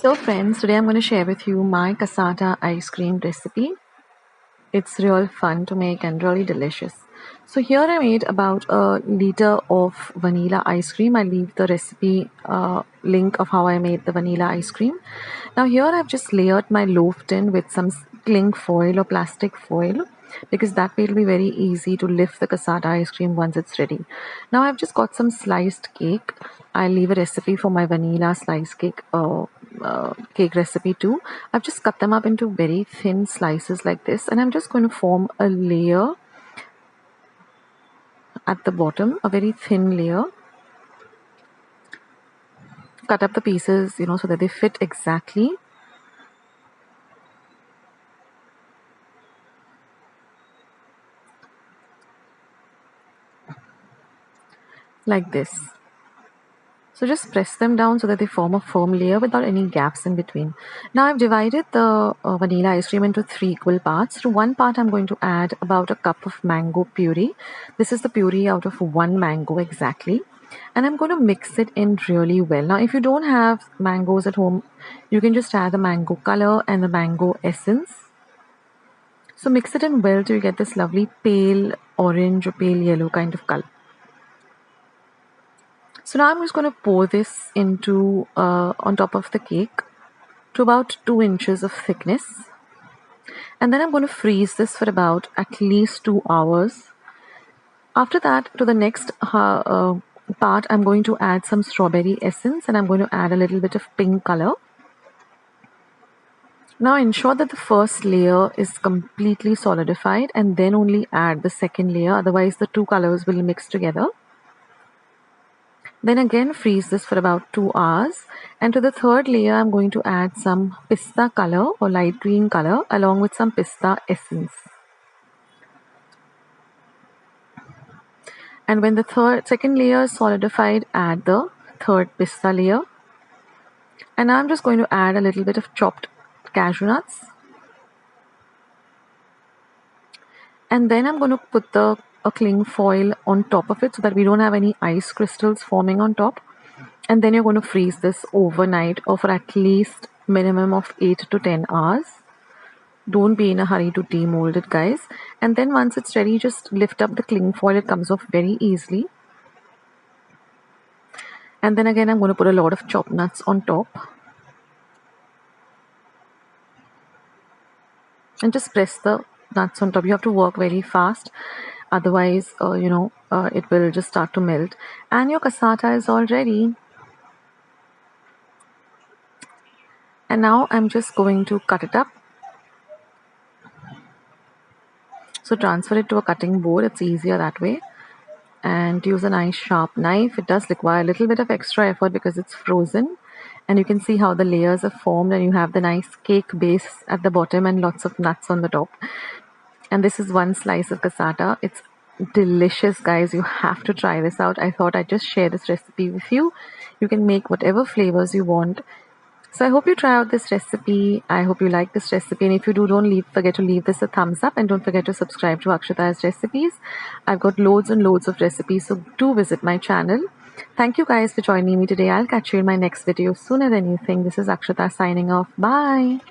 So friends, today I'm going to share with you my cassata ice cream recipe. It's real fun to make and really delicious. So here I made about a liter of vanilla ice cream. I'll leave the recipe link of how I made the vanilla ice cream. Now here I've just layered my loaf tin with some cling foil or plastic foil, because that way it'll be very easy to lift the cassata ice cream once it's ready. Now I've just got some sliced cake. I'll leave a recipe for my vanilla slice cake cake recipe too. I've just cut them up into very thin slices like this, and I'm just going to form a layer at the bottom, a very thin layer. Cut up the pieces, so that they fit exactly. Like this. So just press them down so that they form a firm layer without any gaps in between. Now I've divided the vanilla ice cream into 3 equal parts. To one part I'm going to add about a cup of mango puree. This is the puree out of 1 mango exactly. And I'm going to mix it in really well. Now if you don't have mangoes at home, you can just add the mango color and the mango essence. So mix it in well till you get this lovely pale orange or pale yellow kind of color. So now I'm just going to pour this into on top of the cake to about 2 inches of thickness. And then I'm going to freeze this for about at least 2 hours. After that, to the next part, I'm going to add some strawberry essence, and I'm going to add a little bit of pink color. Now ensure that the first layer is completely solidified, and then only add the second layer, otherwise the two colors will mix together. Then again freeze this for about 2 hours, and to the third layer I'm going to add some pista color or light green color along with some pista essence. And when the second layer is solidified, add the third pista layer. And now I'm just going to add a little bit of chopped cashew nuts. And then I'm going to put a cling foil on top of it so that we don't have any ice crystals forming on top. And then you're going to freeze this overnight or for at least minimum of 8 to 10 hours. Don't be in a hurry to demold it, guys. And then once it's ready, just lift up the cling foil. It comes off very easily. And then again, I'm going to put a lot of chopped nuts on top. And just press the nuts on top. You have to work very fast. Otherwise, it will just start to melt. And your cassata is all ready. And now I'm just going to cut it up. So transfer it to a cutting board. It's easier that way. And use a nice sharp knife. It does require a little bit of extra effort because it's frozen. And you can see how the layers are formed, and you have the nice cake base at the bottom and lots of nuts on the top. And this is one slice of cassata. It's delicious, guys. You have to try this out. I thought I'd just share this recipe with you. You can make whatever flavors you want. So I hope you try out this recipe. I hope you like this recipe. And if you do, don't forget to leave this a thumbs up. And don't forget to subscribe to Akshata's recipes. I've got loads and loads of recipes. So do visit my channel. Thank you guys for joining me today. I'll catch you in my next video sooner than you think. This is Akshata signing off. Bye.